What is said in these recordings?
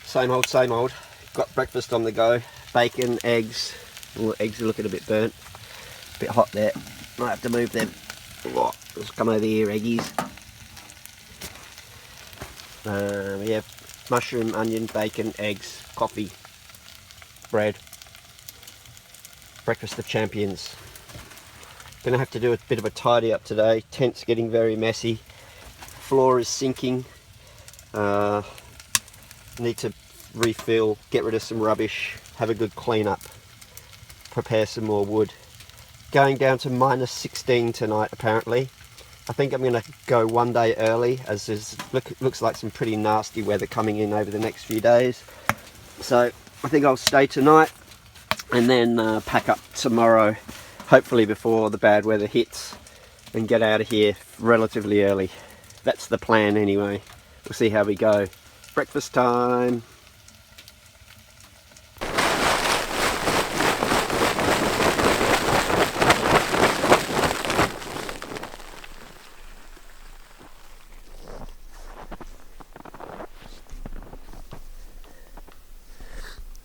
Same old, same old. Got breakfast on the go. Bacon, eggs. Ooh, eggs are looking a bit burnt. A bit hot there. Might have to move them. Oh, let's come over here, eggies. We have mushroom, onion, bacon, eggs, coffee, bread. Breakfast of champions. Gonna have to do a bit of a tidy up today. Tent's getting very messy. Floor is sinking. Need to refill, get rid of some rubbish, have a good clean up, prepare some more wood. Going down to minus 16 tonight apparently. I think I'm going to go one day early, as there's looks like some pretty nasty weather coming in over the next few days. So I think I'll stay tonight and then pack up tomorrow, hopefully before the bad weather hits, and get out of here relatively early. That's the plan anyway. We'll see how we go. Breakfast time.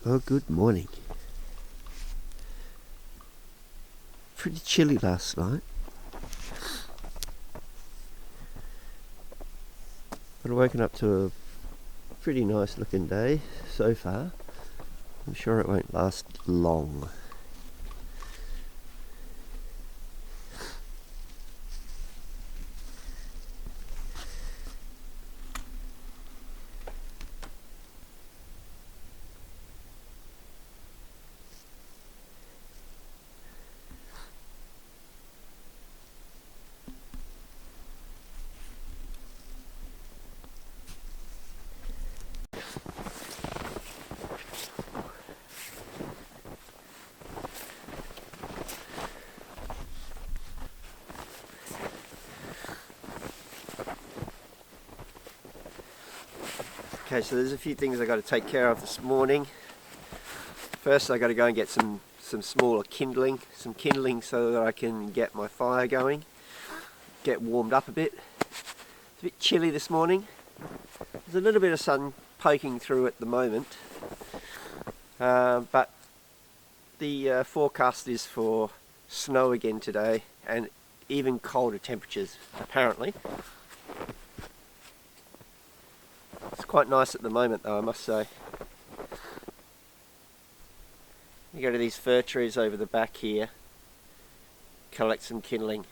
Oh, good morning. Pretty chilly last night. But I've woken up to a pretty nice looking day so far. I'm sure it won't last long. Okay, so there's a few things I got to take care of this morning. First, I got to go and get some smaller kindling, so that I can get my fire going, get warmed up a bit. It's a bit chilly this morning. There's a little bit of sun poking through at the moment, but the forecast is for snow again today, and even colder temperatures apparently. It's quite nice at the moment though, I must say. You go to these fir trees over the back here, collect some kindling.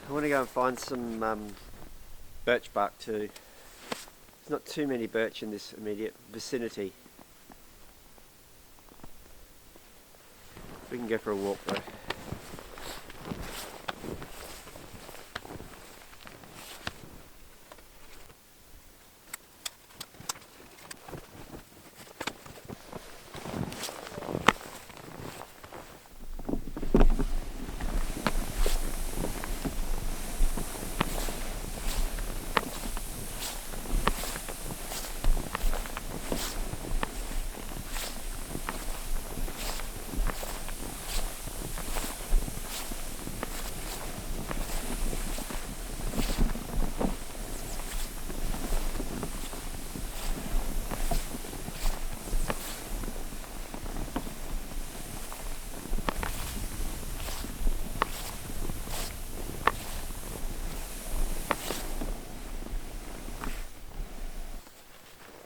I want to go and find some birch bark too. There's not too many birch in this immediate vicinity. We can go for a walk though.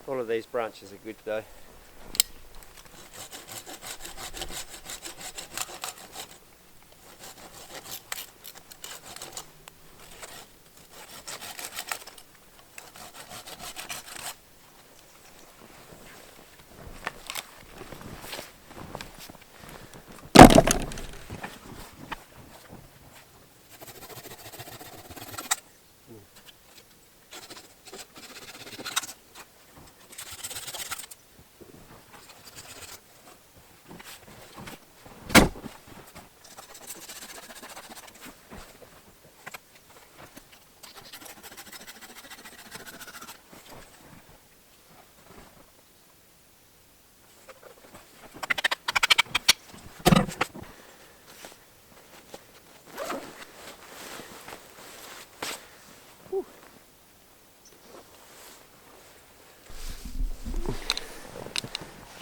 All of these branches are good though.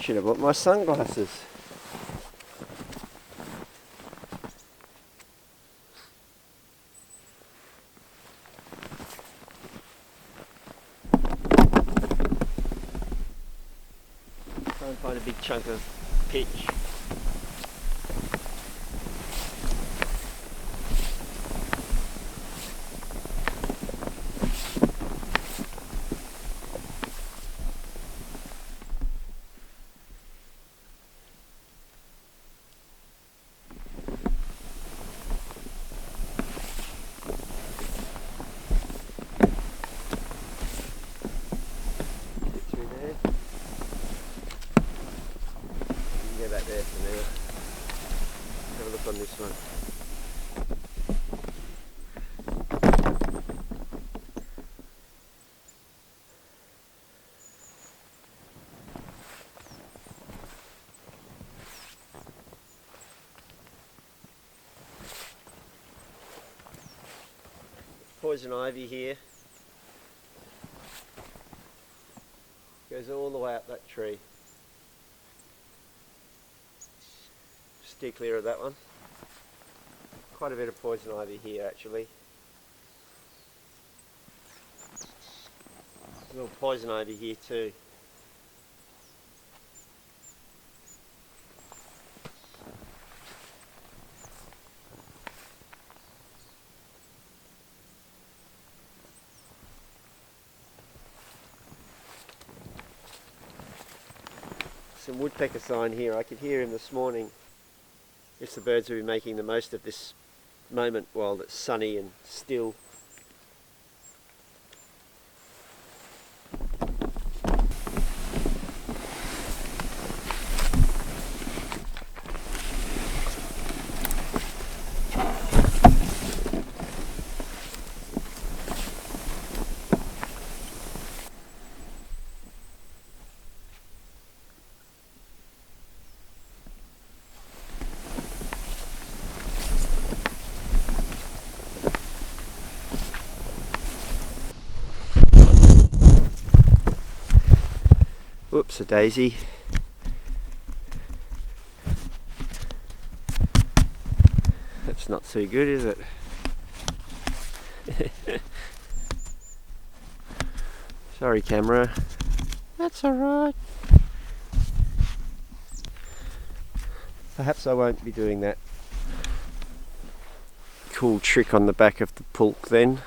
Should have bought my sunglasses. Try and find a big chunk of pitch. Back there for now. Have a look on this one. Poison ivy here. Goes all the way up that tree. Steer clear of that one. Quite a bit of poison ivy here actually. There's a little poison ivy here too. Some woodpecker sign here. I could hear him this morning. Guess the birds will be making the most of this moment while it's sunny and still. Whoops, a daisy. That's not too good, is it? Sorry, camera. That's alright. Perhaps I won't be doing that cool trick on the back of the pulk then.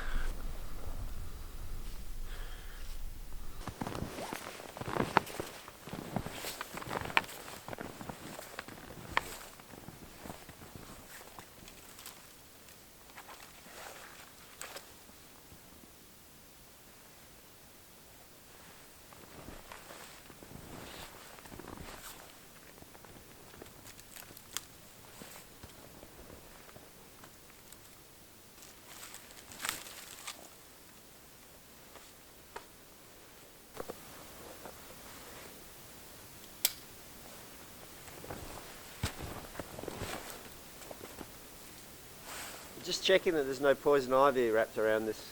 Just checking that there's no poison ivy wrapped around this.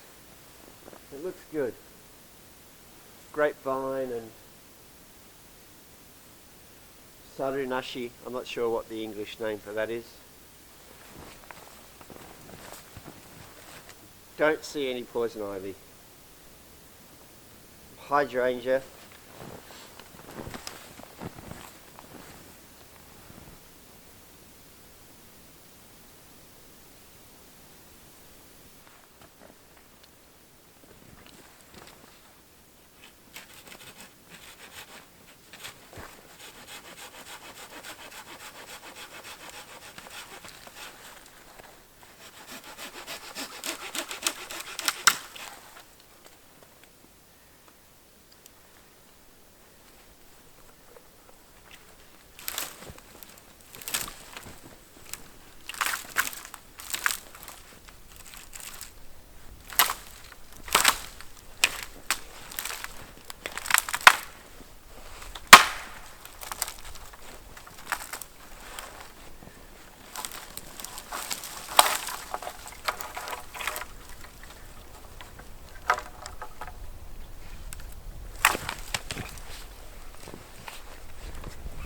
It looks good. Grapevine and sarunashi. I'm not sure what the English name for that is. Don't see any poison ivy. Hydrangea.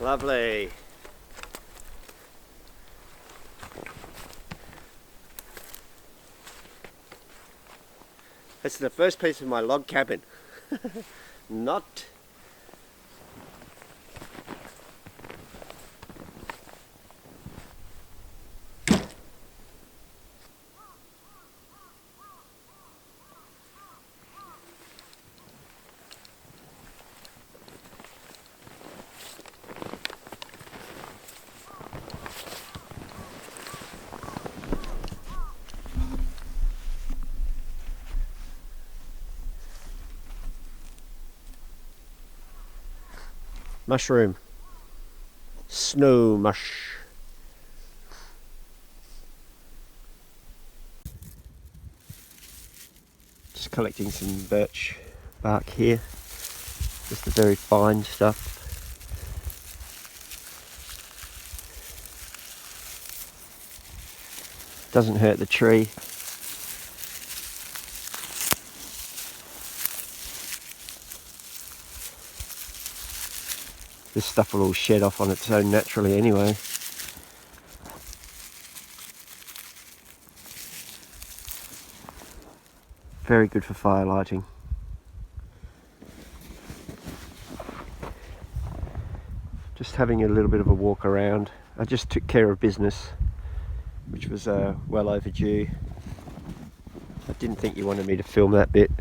Lovely. This is the first piece of my log cabin. Not. Mushroom. Snow mush. Just collecting some birch bark here. Just the very fine stuff. Doesn't hurt the tree. This stuff will all shed off on its own naturally anyway. Very good for fire lighting. Just having a little bit of a walk around. I just took care of business, which was well overdue. I didn't think you wanted me to film that bit.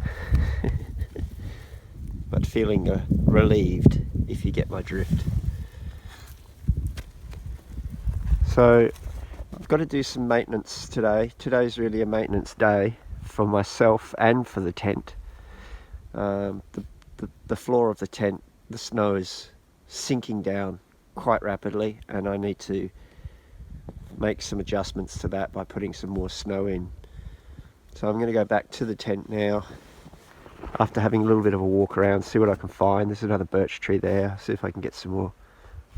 But feeling relieved, if you get my drift. So I've got to do some maintenance today. Today's really a maintenance day for myself and for the tent. The floor of the tent, the snow is sinking down quite rapidly, and I need to make some adjustments to that by putting some more snow in. So I'm going to go back to the tent now after having a little bit of a walk around, see what I can find. There's another birch tree there, see if I can get some more.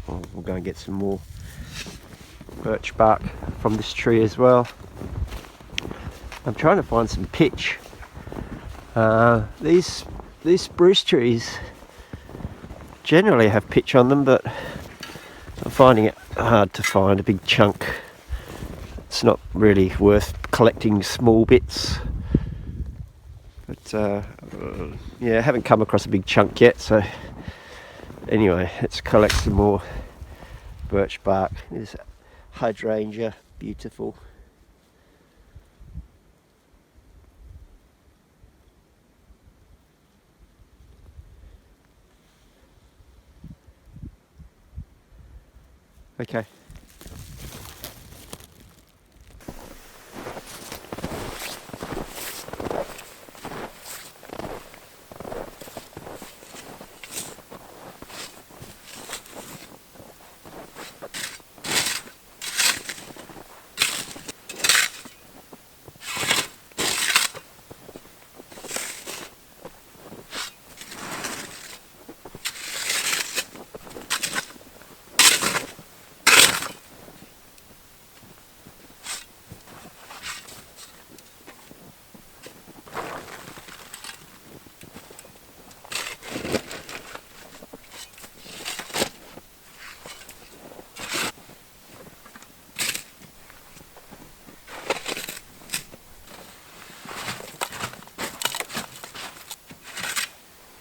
Well, we'll go and get some more birch bark from this tree as well. I'm trying to find some pitch. These spruce trees generally have pitch on them, but I'm finding it hard to find a big chunk. It's not really worth collecting small bits. But yeah, I haven't come across a big chunk yet, so anyway, let's collect some more birch bark. There's hydrangea, beautiful. Okay.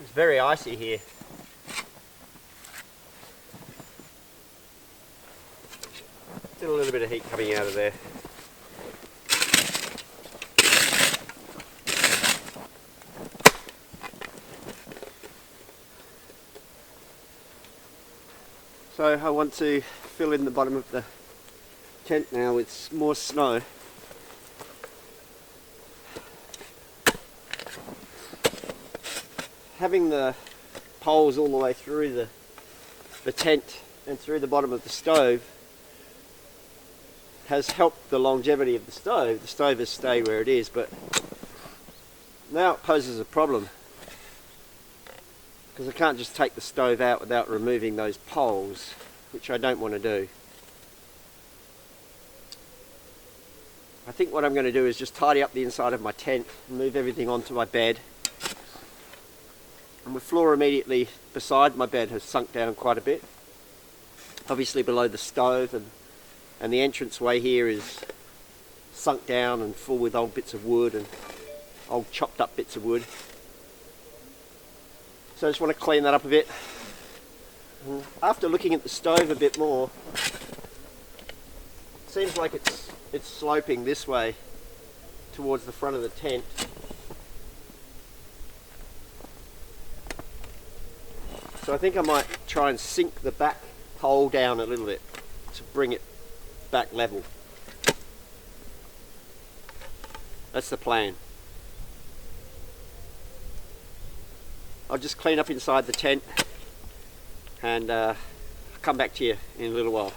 It's very icy here. Still a little bit of heat coming out of there. So I want to fill in the bottom of the tent now with more snow. Having the poles all the way through the tent and through the bottom of the stove has helped the longevity of the stove. The stove has stayed where it is, but now it poses a problem because I can't just take the stove out without removing those poles, which I don't want to do. I think what I'm going to do is just tidy up the inside of my tent, move everything onto my bed. And the floor immediately beside my bed has sunk down quite a bit. obviously below the stove, and the entranceway here is sunk down and full with old bits of wood and old chopped up bits of wood. So I just want to clean that up a bit. After looking at the stove a bit more, it seems like it's sloping this way towards the front of the tent. So I think I might try and sink the back hole down a little bit to bring it back level. That's the plan. I'll just clean up inside the tent and come back to you in a little while.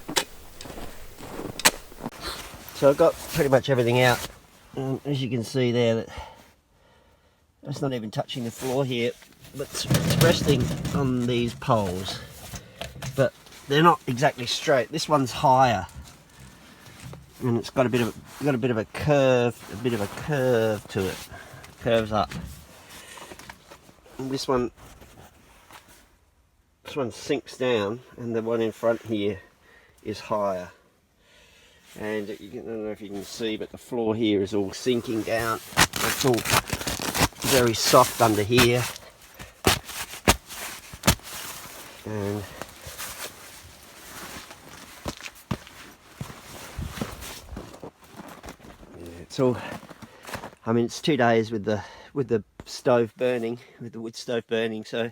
So I've got pretty much everything out. As you can see there, that's not even touching the floor here, but it's resting on these poles. But they're not exactly straight. This one's higher, and it's got a bit of a curve to it. Curves up. And this one sinks down, and the one in front here is higher. And I don't know if you can see, but the floor here is all sinking down. It's all very soft under here. And yeah, it's all, I mean, it's 2 days with the stove burning, with the wood stove burning, so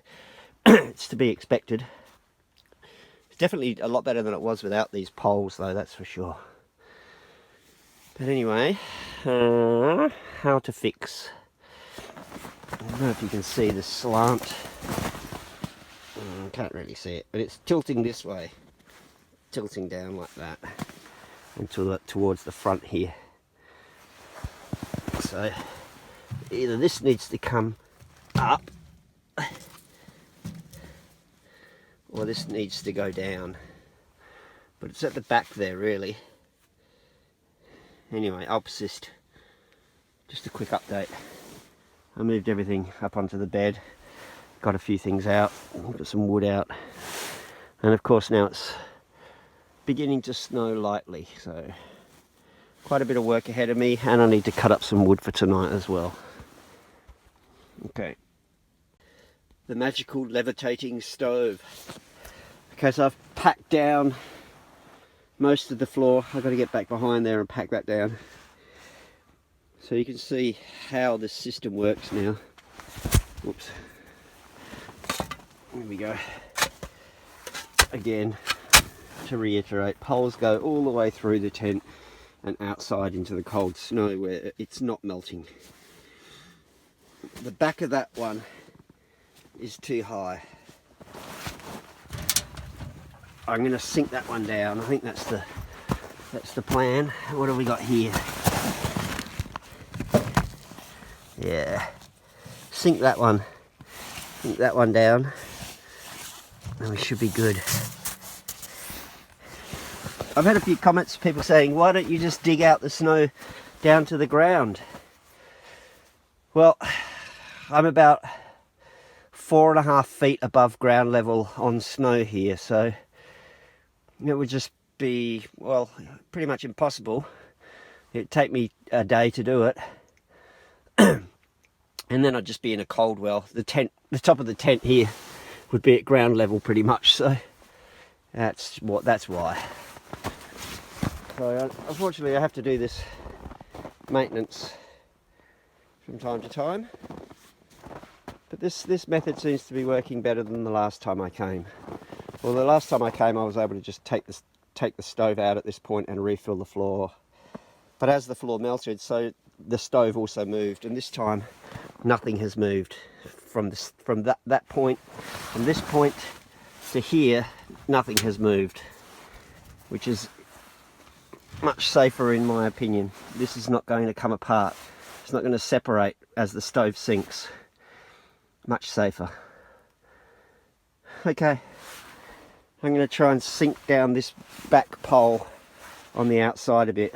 it's to be expected. It's definitely a lot better than it was without these poles though, that's for sure. But anyway, how to fix. I don't know if you can see the slant. I can't really see it, but it's tilting this way, tilting down like that until towards the front here. So either this needs to come up or this needs to go down, but it's at the back there really. Anyway, I'll persist. Just a quick update. I moved everything up onto the bed, got a few things out, got some wood out, and of course now it's beginning to snow lightly, so quite a bit of work ahead of me, and I need to cut up some wood for tonight as well. Okay, the magical levitating stove. Okay, so I've packed down most of the floor. I've got to get back behind there and pack that down. So you can see how this system works now. Oops. There we go. Again, to reiterate, poles go all the way through the tent and outside into the cold snow where it's not melting. The back of that one is too high. I'm going to sink that one down. I think that's the plan. What have we got here? Yeah, sink that one down, and we should be good. I've had a few comments, people saying, why don't you just dig out the snow down to the ground? Well, I'm about 4.5 feet above ground level on snow here, so it would just be, well, pretty much impossible. It'd take me a day to do it. And then I'd just be in a cold well. The top of the tent here would be at ground level pretty much, so that's why. So unfortunately I have to do this maintenance from time to time. But this method seems to be working better than the last time I came. Well, the last time I came I was able to just take the stove out at this point and refill the floor. But as the floor melted, so the stove also moved, and this time nothing has moved from that point, from this point to here. Nothing has moved, which is much safer in my opinion. This is not going to come apart. It's not going to separate as the stove sinks. Much safer. Okay, I'm going to try and sink down this back pole on the outside a bit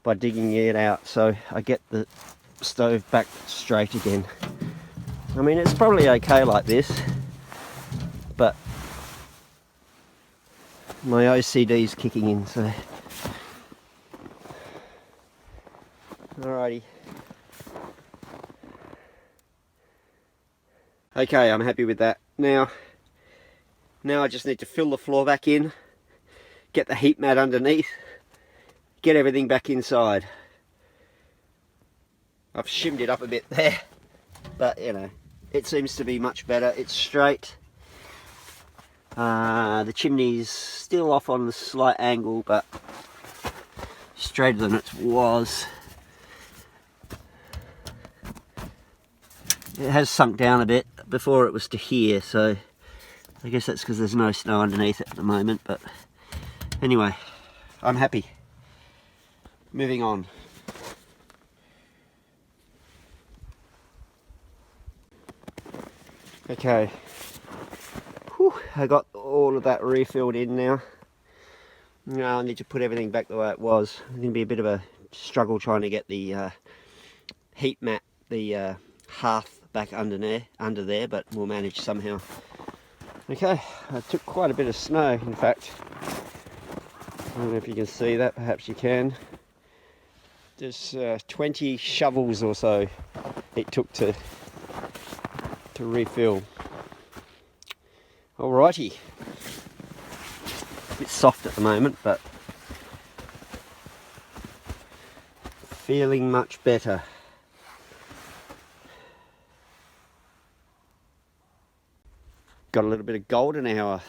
by digging it out so I get the stove back straight again. I mean, it's probably okay like this, but My OCD's kicking in, so. Alrighty. Okay, I'm happy with that. Now I just need to fill the floor back in, get the heat mat underneath, get everything back inside. I've shimmed it up a bit there, but you know, it seems to be much better. It's straight. The chimney's still off on the slight angle, but straighter than it was. It has sunk down a bit. Before it was to here, so I guess that's because there's no snow underneath it at the moment, but anyway, I'm happy. Moving on. Okay. Whew, I got all of that refilled in now. Now I need to put everything back the way it was. It's going to be a bit of a struggle trying to get the heat mat, the hearth back under there, but we'll manage somehow. Okay, I took quite a bit of snow, in fact. I don't know if you can see that, perhaps you can. There's 20 shovels or so it took to refill. Alrighty. A bit soft at the moment, but feeling much better. Got a little bit of golden hour.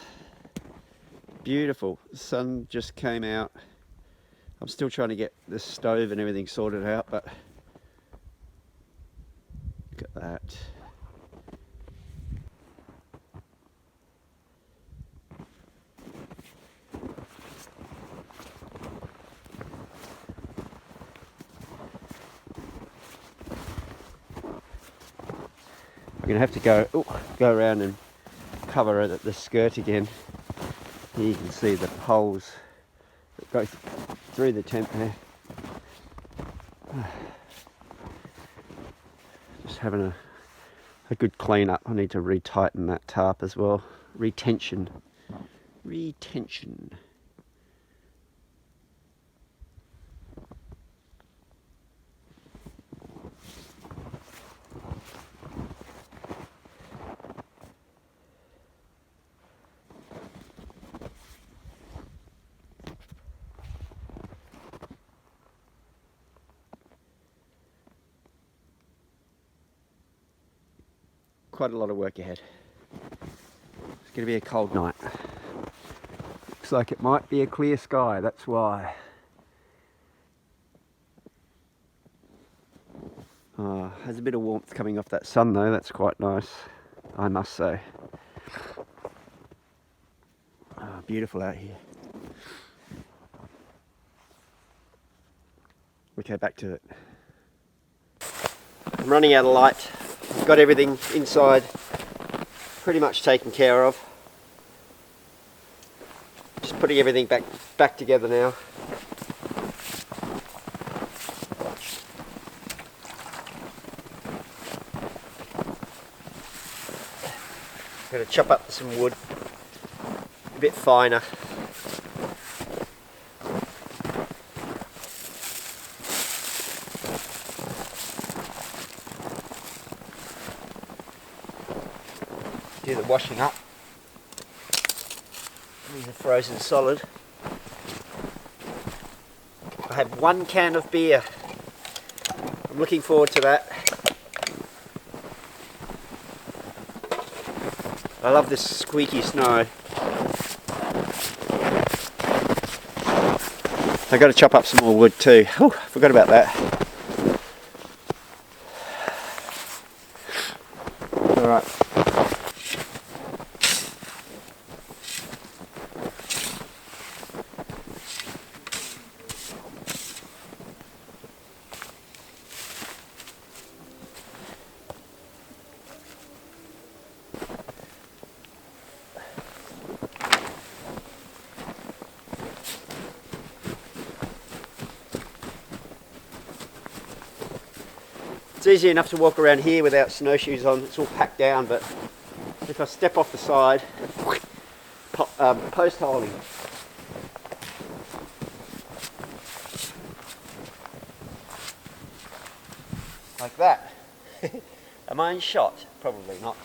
Beautiful. The sun just came out. I'm still trying to get the stove and everything sorted out, but look at that. I'm going to have to go around and cover the skirt again. Here you can see the poles that go through the tent there. Just having a good clean up. I need to retighten that tarp as well. Retention. Quite a lot of work ahead. It's going to be a cold night. Looks like it might be a clear sky, that's why. There's a bit of warmth coming off that sun though, that's quite nice, I must say. Beautiful out here. Okay, back to it. I'm running out of light. Got everything inside pretty much taken care of. Just putting everything back together now. Going to chop up some wood a bit finer. Do the washing up. These are frozen solid. I have 1 can of beer. I'm looking forward to that. I love this squeaky snow. I got to chop up some more wood too. Oh, forgot about that. All right. It's easy enough to walk around here without snowshoes on, it's all packed down, but if I step off the side, post holing, like that. Am I in shot? Probably not.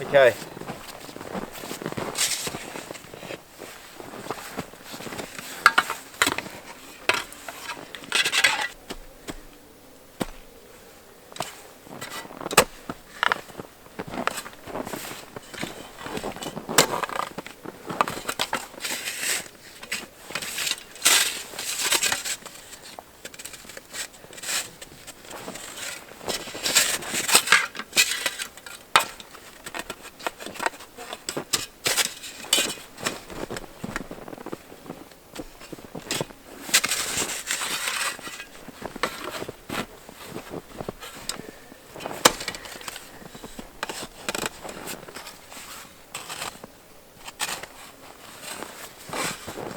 Okay.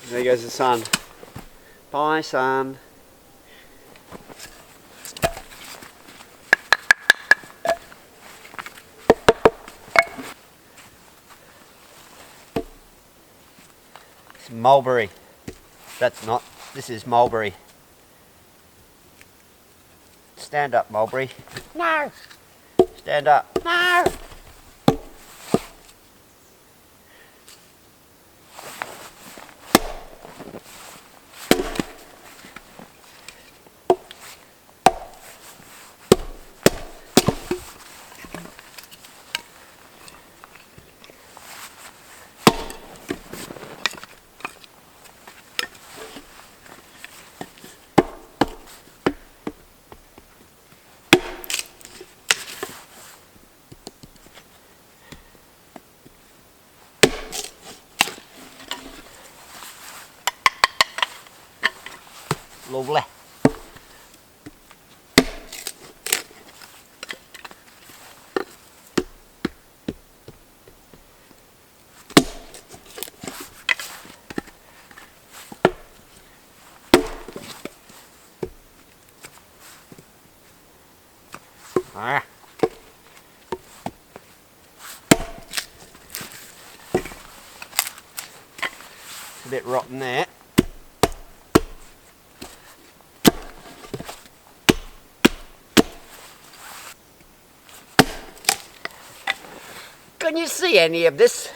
There goes the sun. Bye, sun. It's mulberry. That's not. This is mulberry. Stand up, mulberry. No. Stand up. No. Lovely. Ah. It's a bit rotten there. Can you see any of this?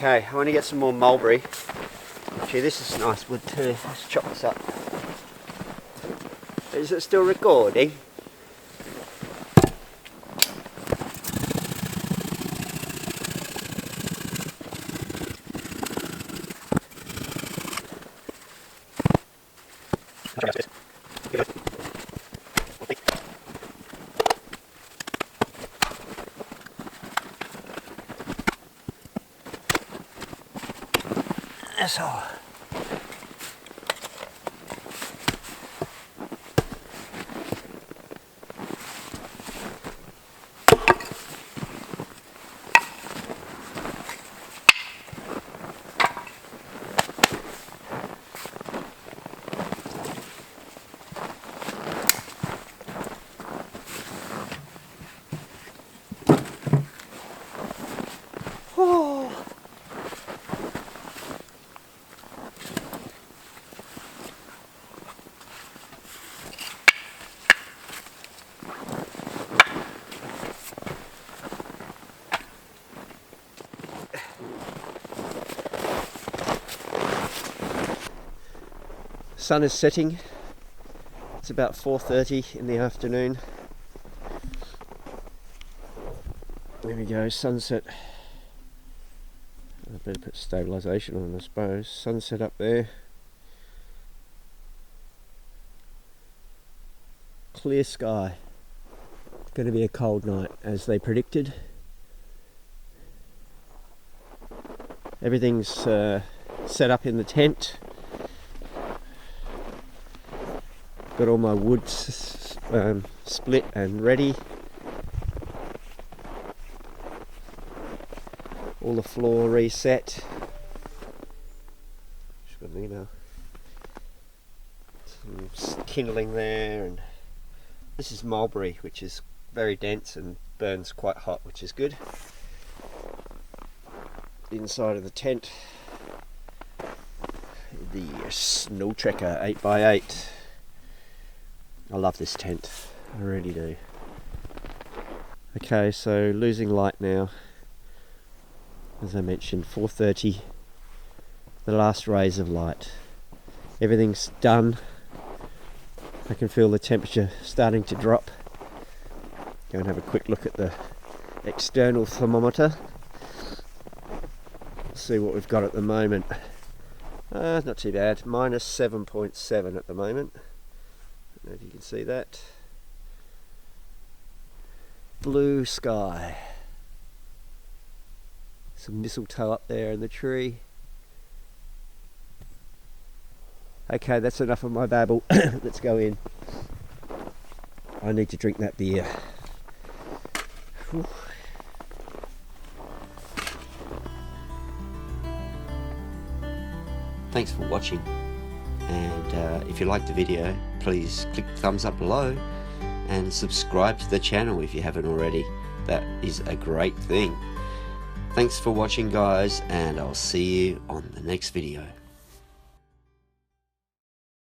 Okay, I want to get some more mulberry. Gee, this is nice wood too. Let's chop this up. Is it still recording? That's all. Oh. Sun is setting. It's about 4:30 in the afternoon. There we go, sunset. I better put stabilisation on, I suppose. Sunset up there. Clear sky. It's going to be a cold night, as they predicted. Everything's set up in the tent. Got all my wood split and ready. All the floor reset. Just got an email. Some kindling there, and this is mulberry, which is very dense and burns quite hot, which is good. Inside of the tent, the Snowtrekker 8x8. I love this tent, I really do. Okay, so losing light now. As I mentioned, 4:30, the last rays of light. Everything's done. I can feel the temperature starting to drop. Go and have a quick look at the external thermometer. See what we've got at the moment. Not too bad, minus 7.7 at the moment. I don't know if you can see that. Blue sky. Some mistletoe up there in the tree. Okay, that's enough of my babble. Let's go in. I need to drink that beer. Whew. Thanks for watching, and if you liked the video, please click the thumbs up below and subscribe to the channel if you haven't already. That is a great thing. Thanks for watching, guys, and I'll see you on the next video.